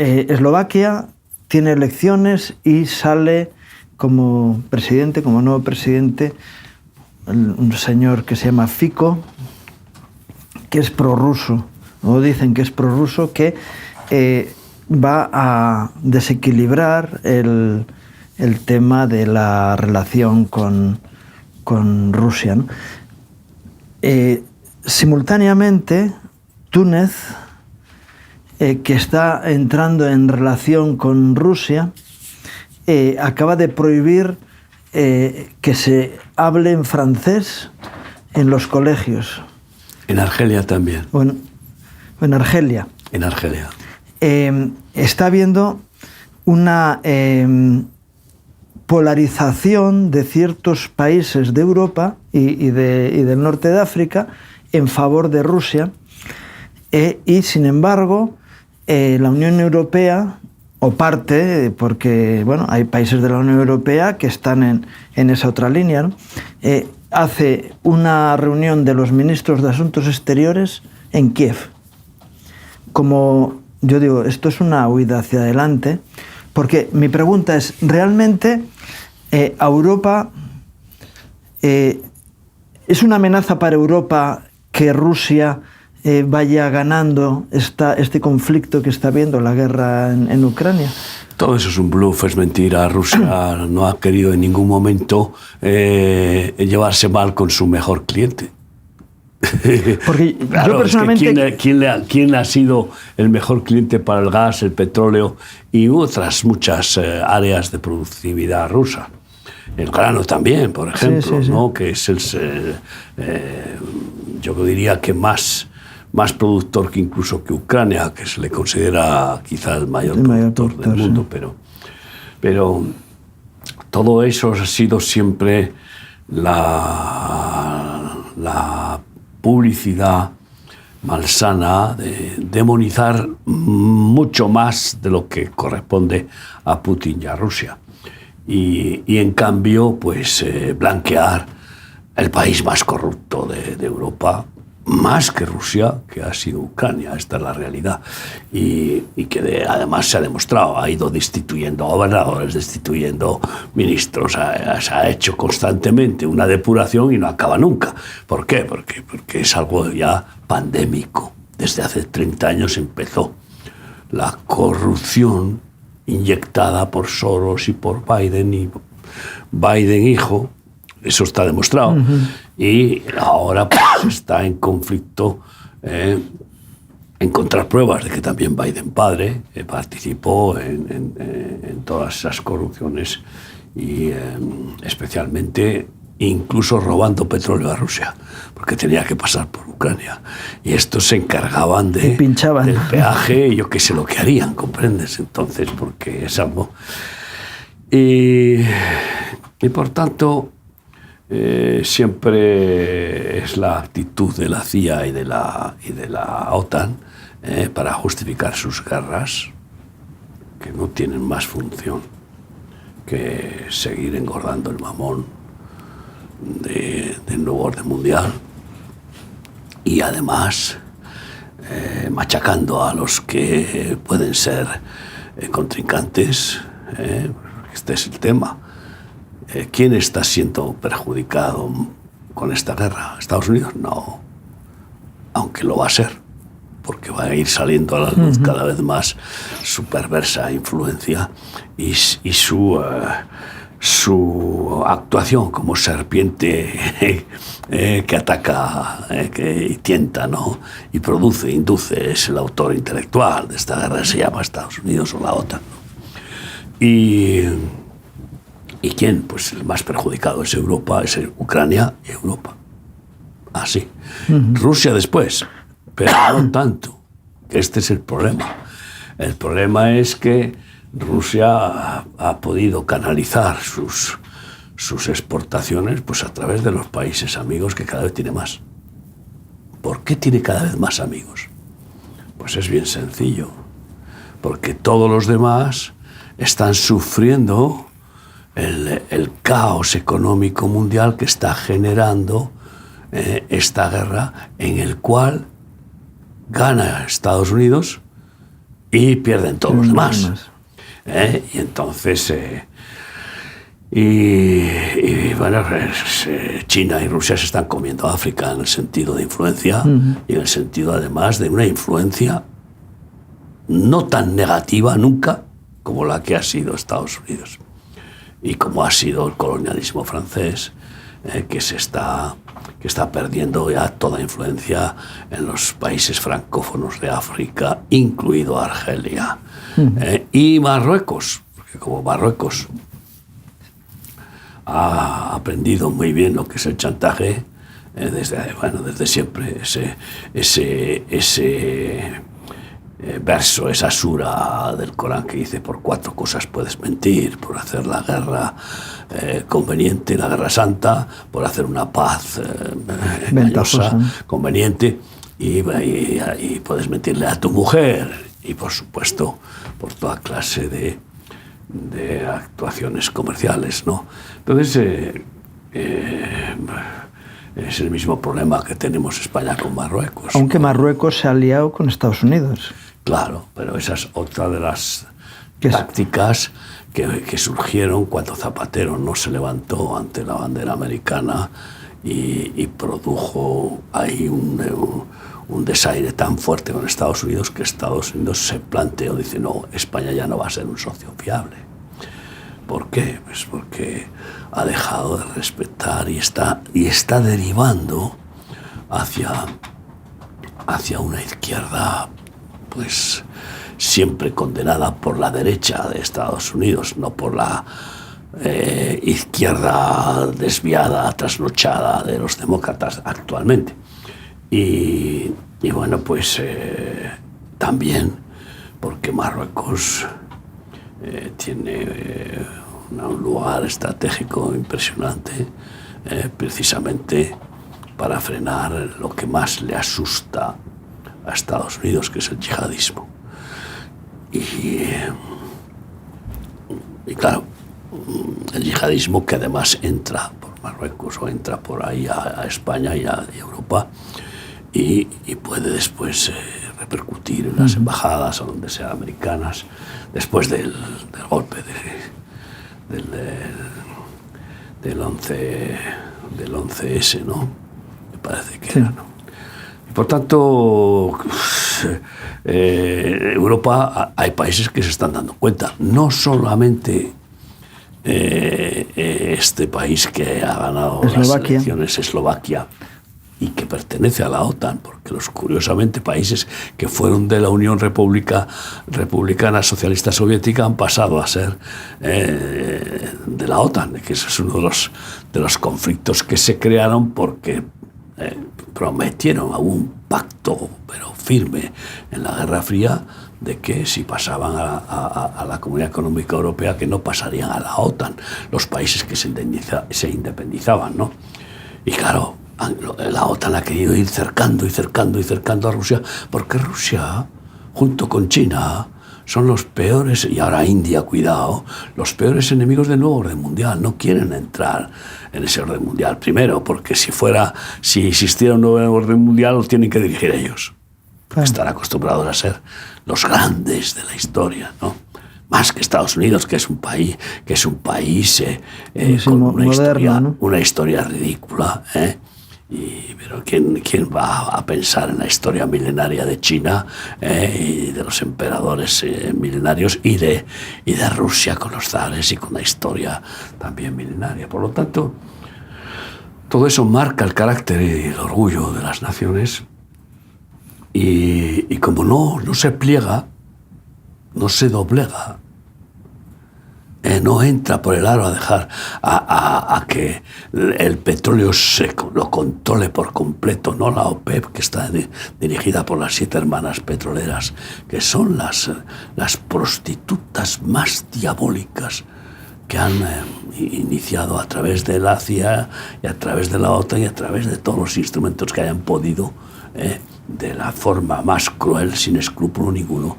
Eslovaquia tiene elecciones y sale como presidente, como nuevo presidente, un señor que se llama Fico, que es prorruso, o dicen que es prorruso, que va a desequilibrar el tema de la relación con Rusia, ¿no? Simultáneamente, Túnez, que está entrando en relación con Rusia, acaba de prohibir que se hable en francés en los colegios. En Argelia también. Bueno, en Argelia. En Argelia. Está habiendo una polarización de ciertos países de Europa y del norte de África en favor de Rusia, y sin embargo la Unión Europea, o parte, porque bueno, hay países de la Unión Europea que están en esa otra línea, ¿no? Hace una reunión de los ministros de Asuntos Exteriores en Kiev. Como yo digo, esto es una huida hacia adelante, porque mi pregunta es, ¿realmente a Europa es una amenaza para Europa que Rusia vaya ganando este conflicto que está habiendo, la guerra en Ucrania? Todo eso es un bluff, es mentira. Rusia no ha querido en ningún momento llevarse mal con su mejor cliente. Porque claro, yo personalmente... Es que ¿quién ha sido el mejor cliente para el gas, el petróleo y otras muchas áreas de productividad rusa? El grano también, por ejemplo, sí. ¿No? Que es yo diría que más productor que incluso que Ucrania, que se le considera quizá el mayor productor del mundo, sí. Pero todo eso ha sido siempre la publicidad malsana de demonizar mucho más de lo que corresponde a Putin y a Rusia. Y en cambio, pues blanquear el país más corrupto de Europa, más que Rusia, que ha sido Ucrania. Esta es la realidad. Y que además se ha demostrado, ha ido destituyendo gobernadores, destituyendo ministros, se ha hecho constantemente una depuración y no acaba nunca. ¿Por qué? Porque es algo ya pandémico. Desde hace 30 años empezó la corrupción inyectada por Soros y por Biden, y Biden hijo. Eso está demostrado. Uh-huh. Y ahora pues, está en conflicto encontrar pruebas de que también Biden padre participó en todas esas corrupciones y especialmente incluso robando petróleo a Rusia, porque tenía que pasar por Ucrania. Y estos se encargaban del peaje, y yo qué sé lo que harían, ¿comprendes? Entonces, porque es algo... Y por tanto... siempre es la actitud de la CIA y de la OTAN para justificar sus guerras, que no tienen más función que seguir engordando el mamón del nuevo orden mundial y además machacando a los que pueden ser contrincantes. Este es el tema. ¿Quién está siendo perjudicado con esta guerra? ¿Estados Unidos? No. Aunque lo va a ser, porque va a ir saliendo a la luz cada vez más su perversa influencia y su actuación como serpiente que ataca, que tienta, ¿no? Y produce, induce, es el autor intelectual de esta guerra, se llama Estados Unidos o la OTAN, ¿no? ¿Y quién? Pues el más perjudicado es Europa, es Ucrania y Europa. Así. Rusia después, pero no tanto. Este es el problema. El problema es que Rusia ha podido canalizar sus exportaciones pues a través de los países amigos, que cada vez tiene más. ¿Por qué tiene cada vez más amigos? Pues es bien sencillo. Porque todos los demás están sufriendo el caos económico mundial que está generando esta guerra, en el cual gana Estados Unidos y pierden todos los demás. Y entonces, bueno, China y Rusia se están comiendo a África en el sentido de influencia y en el sentido además de una influencia no tan negativa nunca como la que ha sido Estados Unidos y como ha sido el colonialismo francés, que está perdiendo ya toda influencia en los países francófonos de África, incluido Argelia y Marruecos, porque como Marruecos ha aprendido muy bien lo que es el chantaje desde siempre, ese verso, esa sura del Corán que dice: por 4 cosas puedes mentir: por hacer la guerra conveniente, la guerra santa; por hacer una paz engañosa, conveniente, y puedes mentirle a tu mujer; y por supuesto por toda clase de actuaciones comerciales, ¿no? Entonces es el mismo problema que tenemos España con Marruecos. Aunque Marruecos se ha aliado con Estados Unidos. Claro, pero esa es otra de las tácticas que surgieron cuando Zapatero no se levantó ante la bandera americana y produjo ahí un desaire tan fuerte con Estados Unidos que Estados Unidos se planteó, dice: no, España ya no va a ser un socio fiable. ¿Por qué? Pues porque ha dejado de respetar y está derivando hacia una izquierda, pues siempre condenada por la derecha de Estados Unidos, no por la izquierda desviada, trasnochada de los demócratas actualmente. Y bueno, pues también porque Marruecos tiene un lugar estratégico impresionante, precisamente para frenar lo que más le asusta a Estados Unidos, que es el yihadismo. Y claro, el yihadismo que además entra por Marruecos o entra por ahí a España y a Europa y puede después repercutir en las embajadas o donde sea americanas después del golpe del 11S, ¿no? Me parece que era, ¿no? Y por tanto, Europa, hay países que se están dando cuenta, no solamente este país que ha ganado las elecciones, Eslovaquia, y que pertenece a la OTAN, porque curiosamente países que fueron de la Unión Republicana Socialista Soviética han pasado a ser de la OTAN, que ese es uno de los conflictos que se crearon porque prometieron un pacto, pero firme, en la Guerra Fría, de que si pasaban a la Comunidad Económica Europea, que no pasarían a la OTAN, los países que se independizaban, ¿no? Y claro, la OTAN ha querido ir cercando a Rusia, porque Rusia, junto con China, son los peores, y ahora India, cuidado, los peores enemigos del nuevo orden mundial. No quieren entrar en ese orden mundial. Primero, porque si existiera un nuevo orden mundial, lo tienen que dirigir ellos. Porque están acostumbrados a ser los grandes de la historia, ¿no? Más que Estados Unidos, que es un país con una moderno, ¿no? Una historia ridícula, pero ¿quién va a pensar en la historia milenaria de China y de los emperadores milenarios y de Rusia con los zares y con la historia también milenaria? Por lo tanto, todo eso marca el carácter y el orgullo de las naciones y como no se pliega, no se doblega, no entra por el aro a dejar a que el petróleo lo controle por completo, no la OPEP, que está dirigida por las 7 hermanas petroleras, que son las prostitutas más diabólicas que han iniciado a través de la CIA y a través de la OTAN y a través de todos los instrumentos que hayan podido, de la forma más cruel, sin escrúpulo ninguno,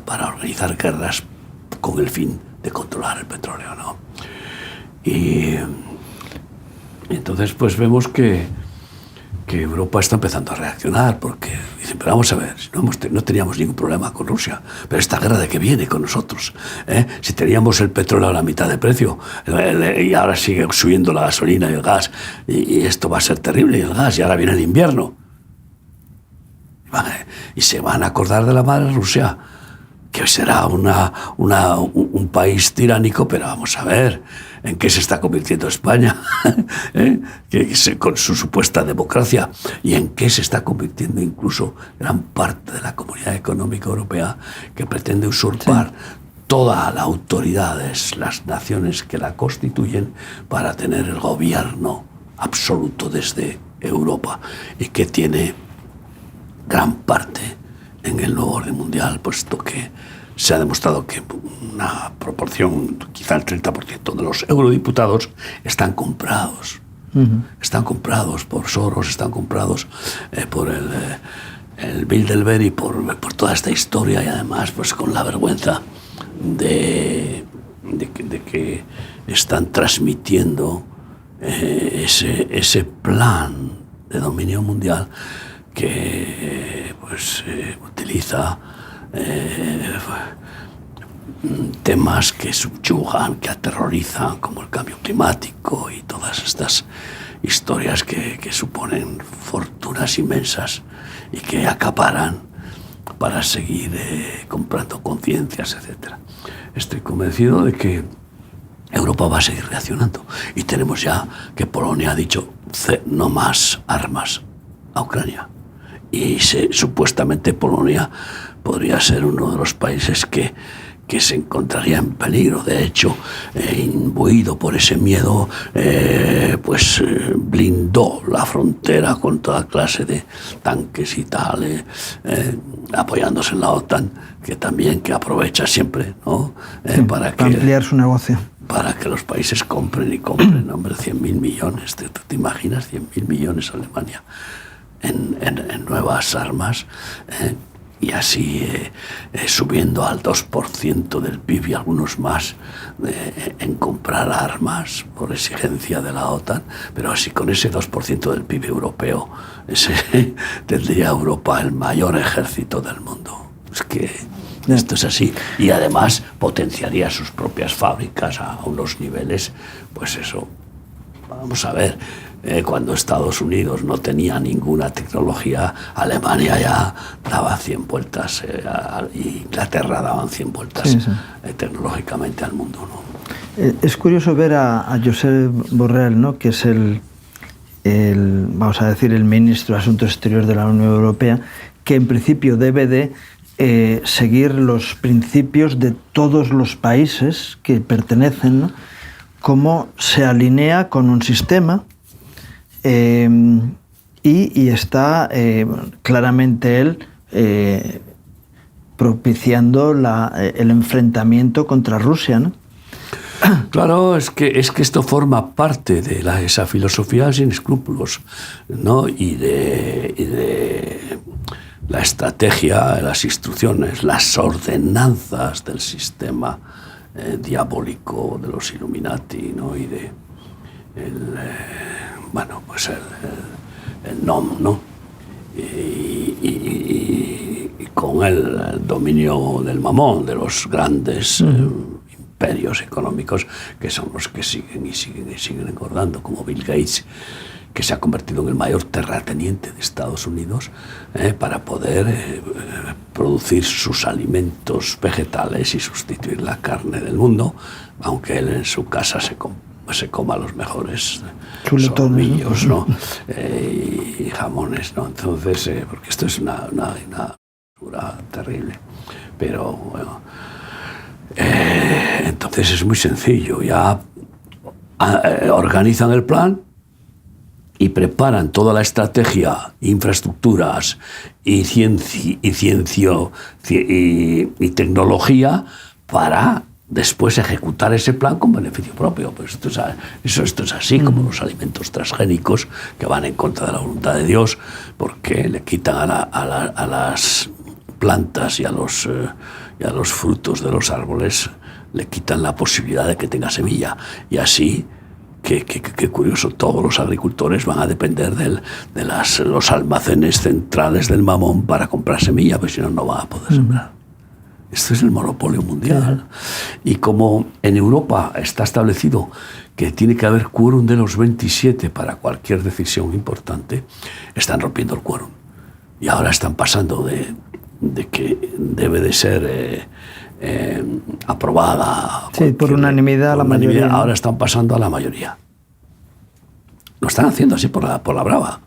para organizar guerras con el fin de controlar el petróleo, ¿no? Y entonces pues vemos que que Europa está empezando a reaccionar, porque dicen, pero vamos a ver, si no teníamos ningún problema con Rusia, pero esta guerra de qué viene con nosotros, ¿eh? Si teníamos el petróleo a la mitad de precio, y ahora sigue subiendo la gasolina y el gas, y esto va a ser terrible, y el gas, y ahora viene el invierno. Y se van a acordar de la madre Rusia, que será un país tiránico, pero vamos a ver en qué se está convirtiendo España, con su supuesta democracia, y en qué se está convirtiendo incluso gran parte de la Comunidad Económica Europea, que pretende usurpar toda la autoridad de las naciones que la constituyen para tener el gobierno absoluto desde Europa, y que tiene gran parte en el nuevo orden mundial, puesto que se ha demostrado que una proporción, quizá el 30% de los eurodiputados están comprados. Están comprados por Soros, están comprados por el Bilderberg y por toda esta historia, y además pues con la vergüenza de que están transmitiendo ese plan de dominio mundial que pues utiliza temas que subyugan, que aterrorizan, como el cambio climático y todas estas historias que suponen fortunas inmensas y que acaparan para seguir comprando conciencias, etc. Estoy convencido de que Europa va a seguir reaccionando, y tenemos ya que Polonia ha dicho no más armas a Ucrania, y supuestamente Polonia podría ser uno de los países que se encontraría en peligro. De hecho, imbuido por ese miedo, blindó la frontera con toda clase de tanques y tal, apoyándose en la OTAN, que aprovecha siempre, ¿no? Para ampliar su negocio. Para que los países compren y compren. Hombre, 100.000 millones, ¿te imaginas? 100.000 millones Alemania en nuevas armas, y así subiendo al 2% del PIB y algunos más en comprar armas por exigencia de la OTAN, pero así con ese 2% del PIB europeo tendría Europa el mayor ejército del mundo. Es que esto es así, y además potenciaría sus propias fábricas a unos niveles, pues eso, vamos a ver. Cuando Estados Unidos no tenía ninguna tecnología, Alemania ya daba 100 vueltas, Inglaterra daban 100 vueltas tecnológicamente al mundo, ¿no? Es curioso ver a Josep Borrell, ¿no? Que es vamos a decir, el ministro de Asuntos Exteriores de la Unión Europea, que en principio debe de seguir los principios de todos los países que pertenecen, ¿no? Cómo se alinea con un sistema. Y está claramente él propiciando el enfrentamiento contra Rusia, ¿no? Claro, es que esto forma parte de esa filosofía sin escrúpulos, ¿no? Y de la estrategia, las instrucciones, las ordenanzas del sistema diabólico de los Illuminati, ¿no? Y de el NOM, ¿no? Y con el dominio del mamón, de los grandes imperios económicos, que son los que siguen engordando, como Bill Gates, que se ha convertido en el mayor terrateniente de Estados Unidos, para poder producir sus alimentos vegetales y sustituir la carne del mundo, aunque él en su casa se coma los mejores solomillos, ¿no? Y jamones, ¿no? Entonces, porque esto es una basura terrible. Pero bueno, entonces es muy sencillo. Ya organizan el plan y preparan toda la estrategia, infraestructuras y tecnología para después ejecutar ese plan con beneficio propio. Pues esto es así, como los alimentos transgénicos que van en contra de la voluntad de Dios, porque le quitan a las plantas y a los frutos de los árboles, le quitan la posibilidad de que tenga semilla, y así Qué curioso, todos los agricultores van a depender de los almacenes centrales del mamón para comprar semilla, pues si no, no van a poder sembrar. Esto es el monopolio mundial. Y como en Europa está establecido que tiene que haber quórum de los 27 para cualquier decisión importante, están rompiendo el quórum. Y ahora están pasando de que debe de ser aprobada. Sí, por unanimidad a la mayoría. Ahora están pasando a la mayoría. Lo están haciendo así por la brava.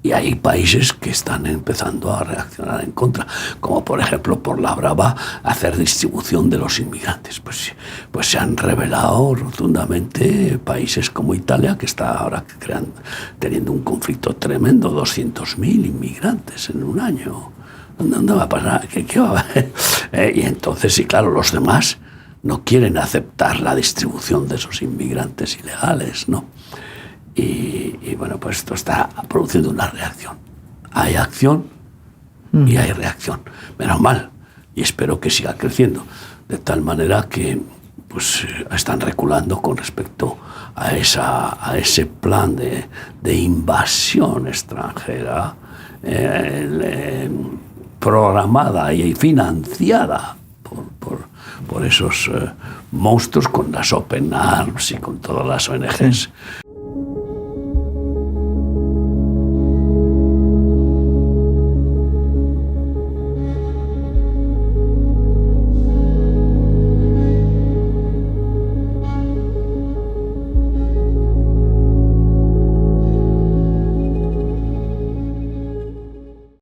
Y hay países que están empezando a reaccionar en contra, como por ejemplo por la brava hacer distribución de los inmigrantes. Pues se han revelado rotundamente países como Italia, que está ahora teniendo un conflicto tremendo, 200.000 inmigrantes en un año. ¿Dónde va a pasar? ¿Qué va a haber? Y entonces, sí, claro, los demás no quieren aceptar la distribución de esos inmigrantes ilegales, ¿no? Y bueno, pues esto está produciendo una reacción. Hay acción y hay reacción. Menos mal. Y espero que siga creciendo. De tal manera que pues están reculando con respecto a ese plan de invasión extranjera programada y financiada por esos monstruos con las Open Arms y con todas las ONGs. Sí.